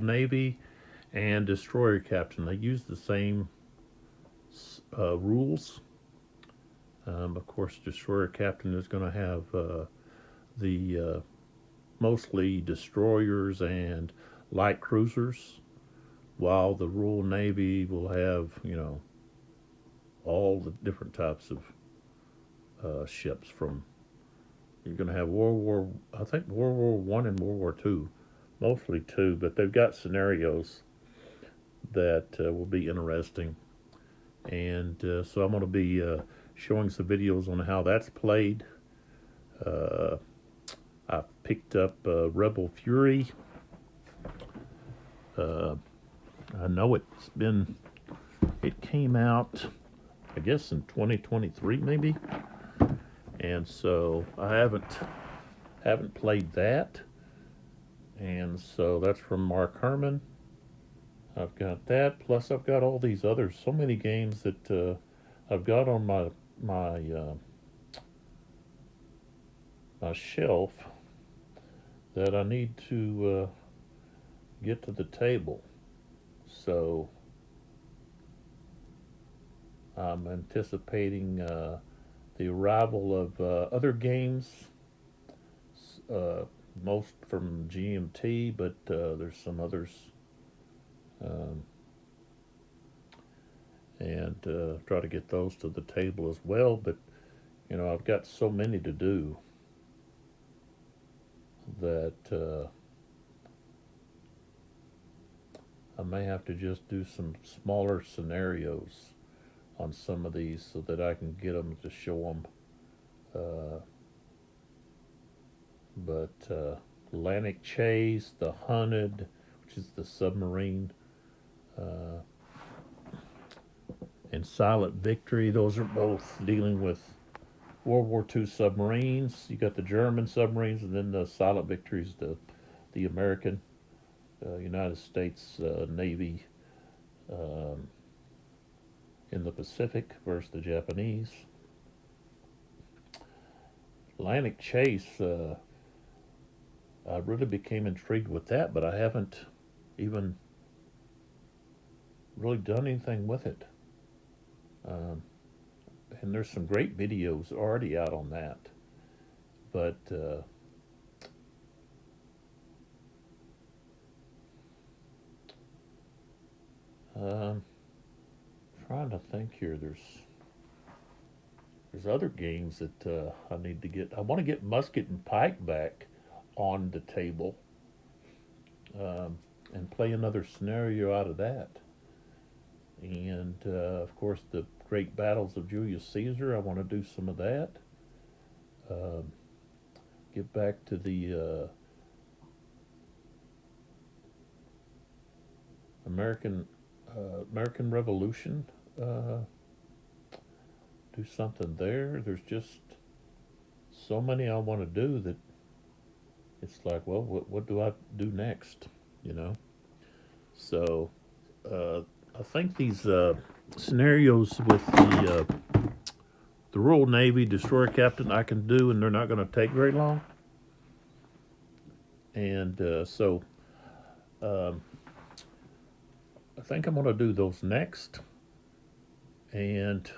Navy and Destroyer Captain. They use the same rules. Of course, Destroyer Captain is going to have the mostly destroyers and light cruisers, while the Royal Navy will have, all the different types of ships. From you're going to have I think World War I and World War II, mostly two, but they've got scenarios that will be interesting. And so I'm going to be showing some videos on how that's played. Uh, I picked up Rebel Fury. Uh, I know it came out, I guess, in 2023 maybe, and so I haven't played that, and so that's from Mark Herman. I've got that. Plus, I've got all these others. So many games that I've got on my shelf that I need to get to the table. So I'm anticipating the arrival of other games, uh, most from GMT, but there's some others, um, and try to get those to the table as well. But I've got so many to do that I may have to just do some smaller scenarios on some of these so that I can get them to show them. But Atlantic Chase, The Hunted, which is the submarine, uh, and Silent Victory, those are both dealing with World War II submarines. You got the German submarines, and then the Silent Victory is the American, United States Navy, um, in the Pacific versus the Japanese. Atlantic Chase, I really became intrigued with that, but I haven't even really done anything with it. Um, and there's some great videos already out on that. But um, trying to think here, there's other games that I need to get. I want to get Musket and Pike back on the table, um, and play another scenario out of that. And of course, the Great Battles of Julius Caesar. I want to do some of that. Um, get back to the American American Revolution. Uh, do something there. There's just so many I want to do that it's like, well, what do I do next? You know. So uh, I think these scenarios with the Royal Navy destroyer captain I can do, and they're not going to take very long. And so um, I think I'm going to do those next. And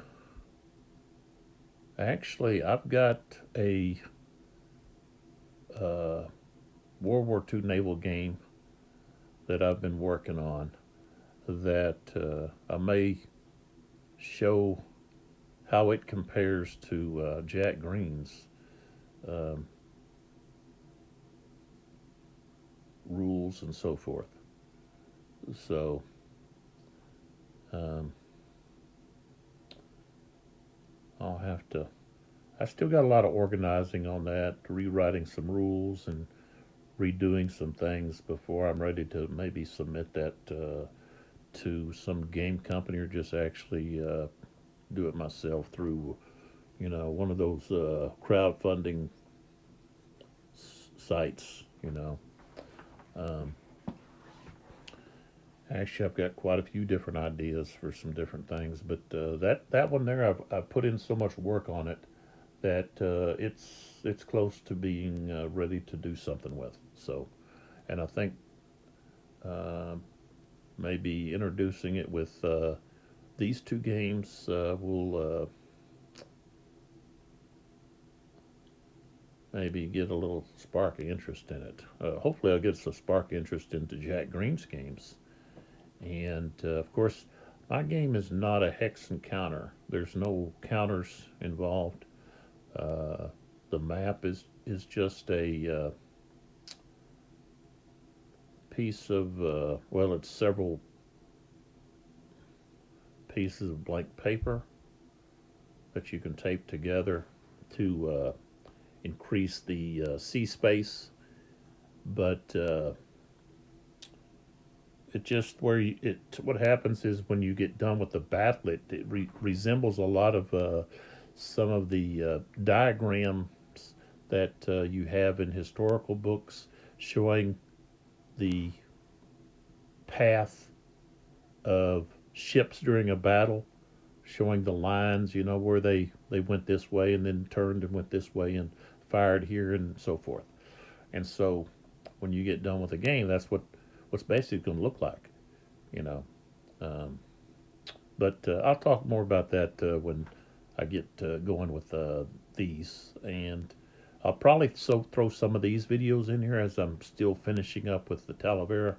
actually, I've got a uh, World War II naval game that I've been working on that I may show how it compares to Jack Green's um, rules and so forth. So um, I'll have to. I still got a lot of organizing on that, rewriting some rules and redoing some things before I'm ready to maybe submit that to some game company, or just actually do it myself through, one of those crowdfunding sites. Um, Actually, I've got quite a few different ideas for some different things, but that one there, I've put in so much work on it that it's close to being ready to do something with. So, and Uh, maybe introducing it with these two games will maybe get a little spark of interest in it. Hopefully, I'll get some spark of interest into Jack Green's games. And of course, my game is not a hex and counter. There's no counters involved. Uh, the map is just a piece of well, it's several pieces of blank paper that you can tape together to increase the C space. But it just where you, it what happens is when you get done with the battle, it resembles a lot of some of the diagrams that you have in historical books showing the path of ships during a battle, showing the lines, you know, where they went this way and then turned and went this way and fired here and so forth. And so when you get done with the game, that's what's basically going to look like, you know. Um, but I'll talk more about that when I get going with these, and I'll probably throw some of these videos in here as I'm still finishing up with the Talavera